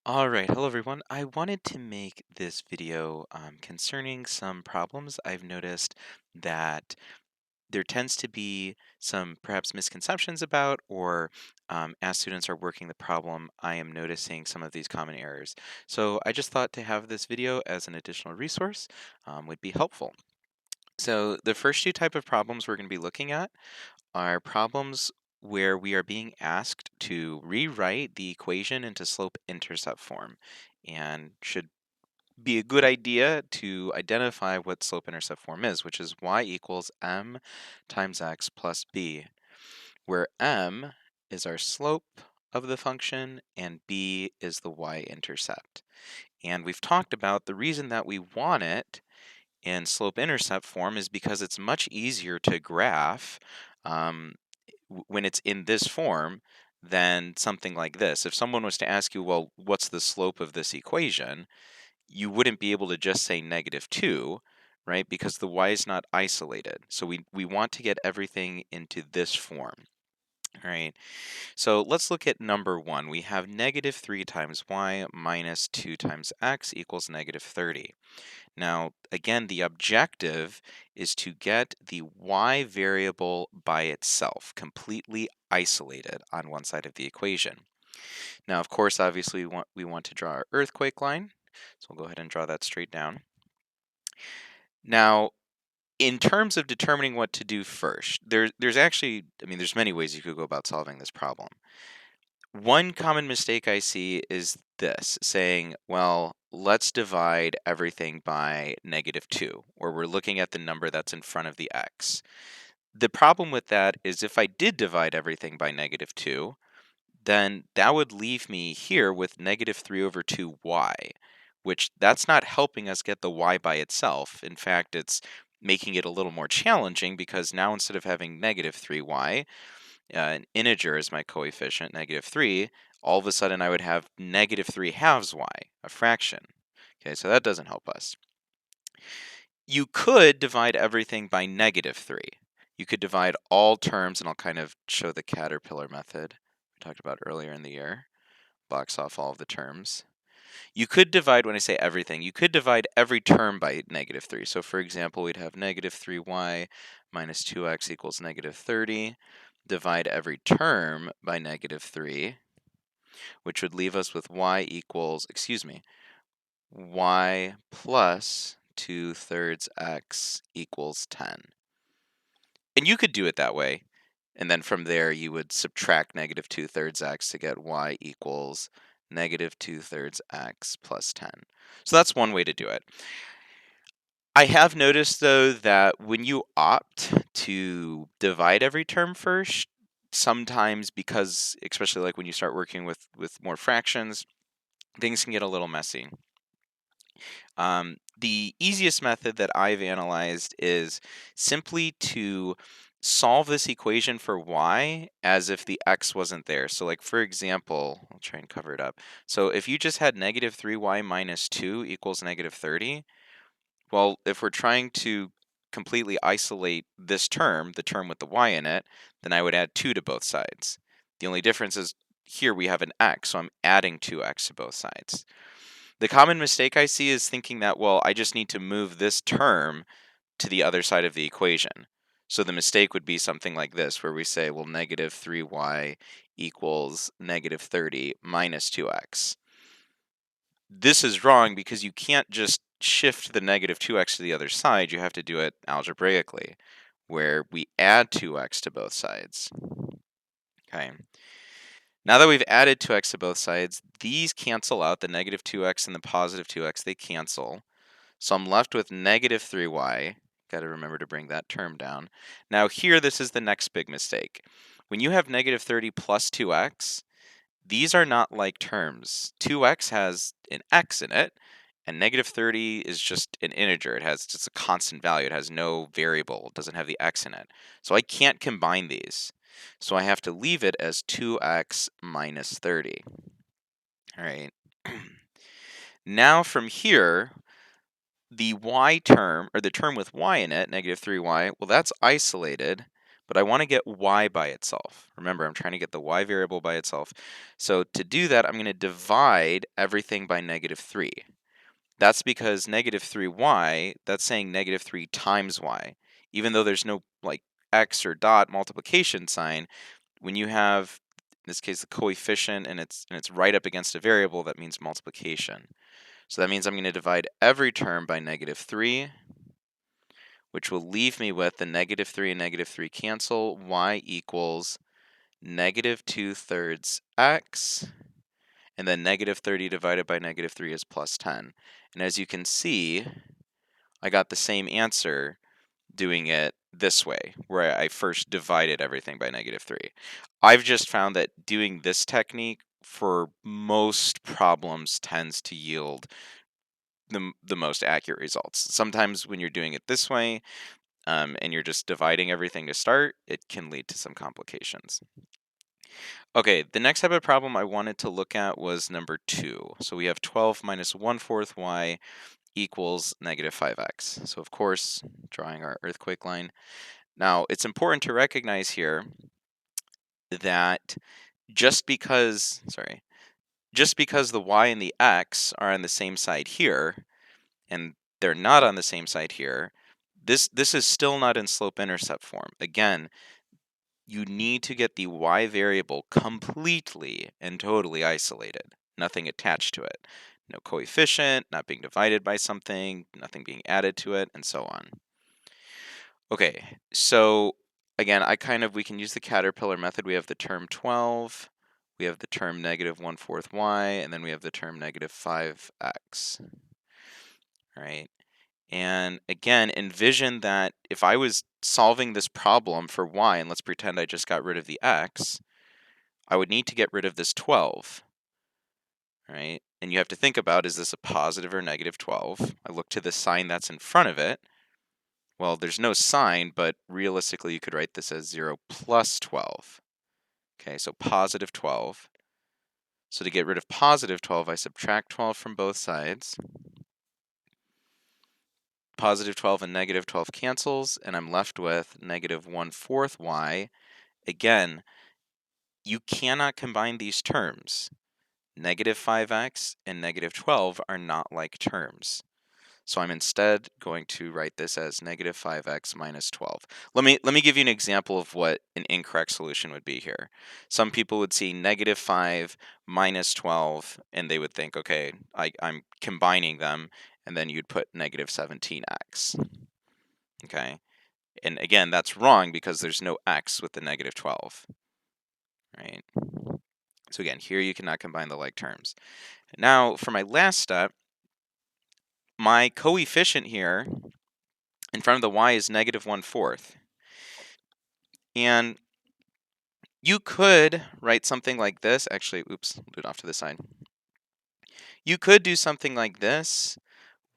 All right, hello everyone. I wanted to make this video concerning some problems I've noticed that there tends to be some perhaps misconceptions about, or as students are working the problem, I am noticing some of these common errors. So I just thought to have this video as an additional resource would be helpful. So the first two type of problems we're going to be looking at are problems where we are being asked to rewrite the equation into slope-intercept form, and should be a good idea to identify what slope-intercept form is, which is y equals m times x plus b, where m is our slope of the function and b is the y-intercept. And we've talked about the reason that we want it in slope-intercept form is because it's much easier to graph um, when it's in this form than something like this. If someone was to ask you, well, what's the slope of this equation? You wouldn't be able to just say -2, right? Because the y is not isolated. So we want to get everything into this form, right? So let's look at number one. We have -3 times y minus 2 times x equals -30. Now, again, the objective is to get the y variable by itself, completely isolated on one side of the equation. Now, of course, obviously, we want to draw our earthquake line. So we'll go ahead and draw that straight down. Now, in terms of determining what to do first, there's actually, there's many ways you could go about solving this problem. One common mistake I see is this, saying, well, let's divide everything by -2, or we're looking at the number that's in front of the x. The problem with that is if I did divide everything by -2, then that would leave me here with -3/2y, which that's not helping us get the y by itself. In fact, it's making it a little more challenging because now instead of having -3y, an integer is my coefficient, -3, all of a sudden I would have -3/2 y, a fraction. Okay, so that doesn't help us. You could divide everything by -3. You could divide all terms, and I'll kind of show the caterpillar method we talked about earlier in the year. Box off all of the terms. You could divide, when I say everything, you could divide every term by -3. So for example, we'd have -3y minus 2x equals -30. Divide every term by -3, which would leave us with y plus 2/3 x equals 10. And you could do it that way. And then from there, you would subtract -2/3 x to get y equals -2/3 x plus 10. So that's one way to do it. I have noticed, though, that when you opt to divide every term first, sometimes because, especially like when you start working with more fractions, things can get a little messy. The easiest method that I've analyzed is simply to solve this equation for y as if the x wasn't there. So like, for example, I'll try and cover it up. So if you just had -3y minus 2 equals -30, well, if we're trying to completely isolate this term, the term with the y in it, then I would add 2 to both sides. The only difference is here we have an x, so I'm adding 2x to both sides. The common mistake I see is thinking that, well, I just need to move this term to the other side of the equation. So the mistake would be something like this, where we say, well, -3y equals -30 minus 2x. This is wrong because you can't just shift the -2x to the other side. You have to do it algebraically, where we add 2x to both sides. Okay. Now that we've added 2x to both sides, these cancel out. The -2x and the +2x, they cancel. So I'm left with -3y. Got to remember to bring that term down. Now here, this is the next big mistake. When you have -30 plus 2x, these are not like terms. 2x has an x in it, and -30 is just an integer. It has just a constant value. It has no variable. It doesn't have the x in it. So I can't combine these. So I have to leave it as 2x minus 30. All right. Now from here, the y term, or the term with y in it, -3y, well, that's isolated, but I want to get y by itself. Remember, I'm trying to get the y variable by itself. So to do that, I'm going to divide everything by -3. That's because -3y, that's saying -3 times y. Even though there's no like x or dot multiplication sign, when you have, in this case, the coefficient and it's right up against a variable, that means multiplication. So that means I'm going to divide every term by -3, which will leave me with the -3 and -3 cancel. Y equals -2/3 x, and then -30 divided by -3 is +10. And as you can see, I got the same answer doing it this way, where I first divided everything by -3. I've just found that doing this technique for most problems tends to yield the most accurate results. Sometimes when you're doing it this way, and you're just dividing everything to start, it can lead to some complications. Okay, the next type of problem I wanted to look at was number 2. So we have 12 minus 1/4 y equals -5x. So of course, drawing our earthquake line. Now, it's important to recognize here that just because, just because the y and the x are on the same side here, and they're not on the same side here, this is still not in slope-intercept form. Again, you need to get the y variable completely and totally isolated, nothing attached to it. No coefficient, not being divided by something, nothing being added to it, and so on. Okay, so again, we can use the caterpillar method. We have the term 12, we have the term -1/4 y, and then we have the term -5x. All right. And again, envision that if I was solving this problem for y, and let's pretend I just got rid of the x, I would need to get rid of this 12, right? And you have to think about, is this a positive or -12? I look to the sign that's in front of it. Well, there's no sign, but realistically you could write this as 0 plus 12. Okay, so positive 12. So to get rid of positive 12, I subtract 12 from both sides. Positive 12 and -12 cancels, and I'm left with -1/4 y. Again, you cannot combine these terms. -5x and -12 are not like terms. So I'm instead going to write this as -5x minus 12. Let me give you an example of what an incorrect solution would be here. Some people would see -5 minus 12, and they would think, okay, I'm combining them, and then you'd put -17x. Okay, and again, that's wrong because there's no x with the -12, right? So again, here you cannot combine the like terms. Now, for my last step, my coefficient here in front of the y is -1/4. And you could write something like this. Actually, oops, we'll do it off to the side. You could do something like this,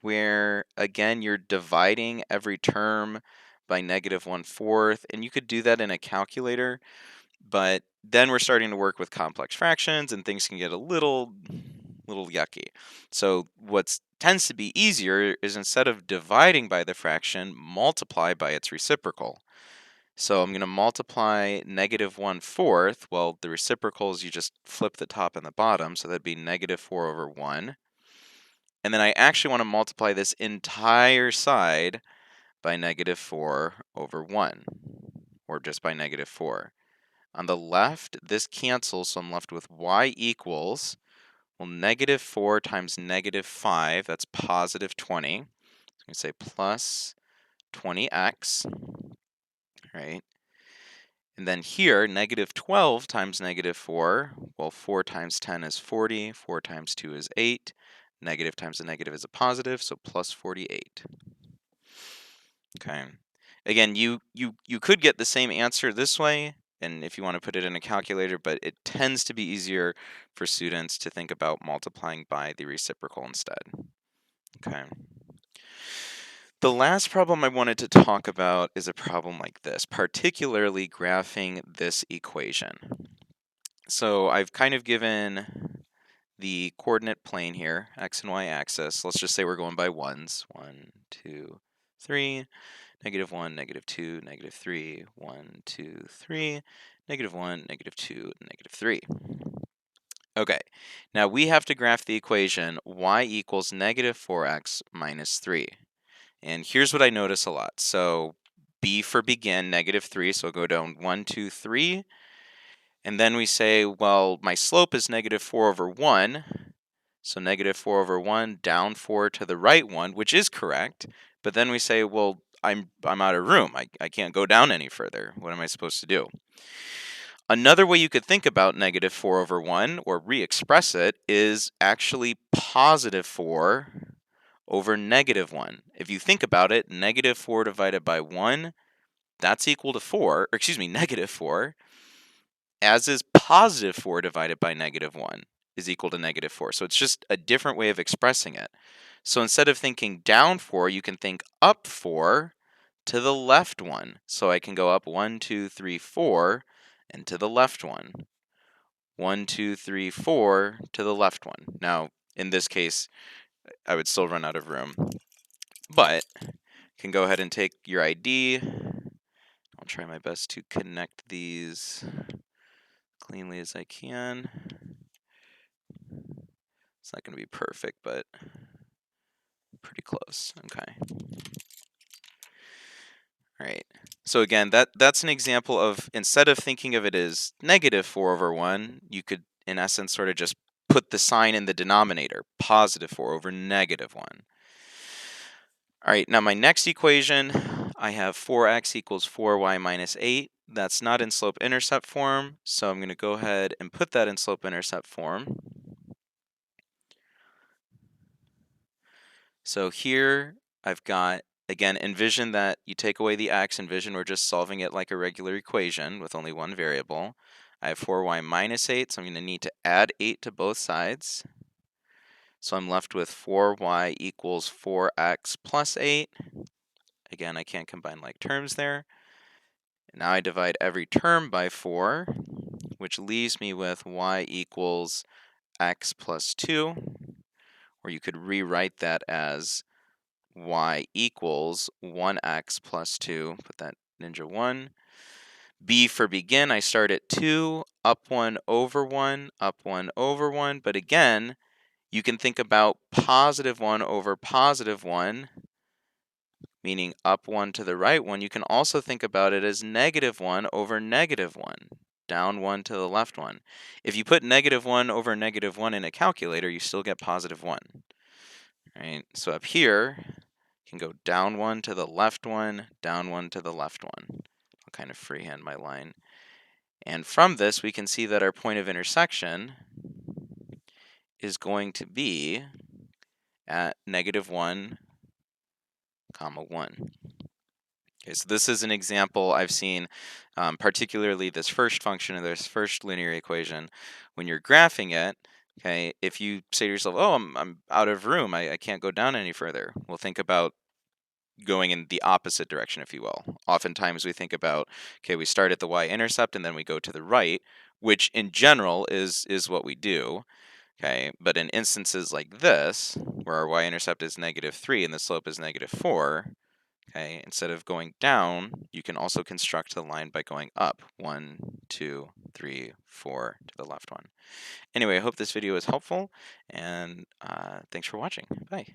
where again, you're dividing every term by -1/4, and you could do that in a calculator, but then we're starting to work with complex fractions and things can get a little yucky. So what tends to be easier is, instead of dividing by the fraction, multiply by its reciprocal. So I'm going to multiply -1/4. Well, the reciprocals, you just flip the top and the bottom, so that'd be -4/1. And then I actually want to multiply this entire side by -4/1, or just by -4. On the left, this cancels, so I'm left with y equals, well, -4 times -5, that's positive 20. So I'm going to say plus 20x, right? And then here, -12 times -4, well, 4 times 10 is 40, 4 times 2 is 8, negative times a negative is a positive, so plus 48. Okay. Again, you could get the same answer this way, and if you want to put it in a calculator, but it tends to be easier for students to think about multiplying by the reciprocal instead. Okay. The last problem I wanted to talk about is a problem like this, particularly graphing this equation. So I've kind of given the coordinate plane here, x and y axis. Let's just say we're going by ones. 1, 2, 3. -1, -2, -3, 1, 2, 3, -1, -2, -3. Okay, now we have to graph the equation y equals -4x minus 3. And here's what I notice a lot. So b for begin, -3, so I'll go down 1, 2, 3. And then we say, well, my slope is -4/1. So -4/1 down 4 to the right 1, which is correct. But then we say, well, I'm out of room. I can't go down any further. What am I supposed to do? Another way you could think about -4/1 or re-express it is actually +4 over -1. If you think about it, -4 divided by 1, that's equal to 4, or excuse me, -4, as is +4 divided by -1 is equal to -4. So it's just a different way of expressing it. So instead of thinking down 4, you can think up 4 to the left 1. So I can go up 1, 2, 3, 4, and to the left 1. 1, 2, 3, 4 to the left 1. Now, in this case, I would still run out of room, but you can go ahead and take your ID. I'll try my best to connect these cleanly as I can. It's not going to be perfect, but pretty close. Okay. All right. So again, that's an example of, instead of thinking of it as -4/1, you could, in essence, sort of just put the sign in the denominator, +4 over -1. All right, now my next equation, I have 4x equals 4y minus 8. That's not in slope-intercept form, so I'm going to go ahead and put that in slope-intercept form. So here I've got, again, envision that you take away the x, envision we're just solving it like a regular equation with only one variable. I have 4y minus 8, so I'm going to need to add 8 to both sides. So I'm left with 4y equals 4x plus 8. Again, I can't combine like terms there. Now I divide every term by 4, which leaves me with y equals x plus 2, or you could rewrite that as y equals 1x plus 2, put that ninja 1. B for begin, I start at 2, up 1 over 1, up 1 over 1, but again, you can think about +1 over +1, meaning up 1 to the right 1. You can also think about it as -1 over -1, down 1 to the left 1. If you put -1 over -1 in a calculator, you still get +1. Right? So up here, you can go down 1 to the left 1, down 1 to the left 1. I'll kind of freehand my line. And from this, we can see that our point of intersection is going to be at -1, 1. Okay, so this is an example I've seen, particularly this first function of this first linear equation. When you're graphing it, okay, if you say to yourself, oh, I'm out of room, I can't go down any further. Well, think about going in the opposite direction, if you will. Oftentimes we think about, okay, we start at the y-intercept and then we go to the right, which in general is what we do. Okay, but in instances like this, where our y-intercept is -3 and the slope is -4, okay, instead of going down, you can also construct the line by going up 1, 2, 3, 4 to the left 1. Anyway, I hope this video was helpful, and thanks for watching. Bye.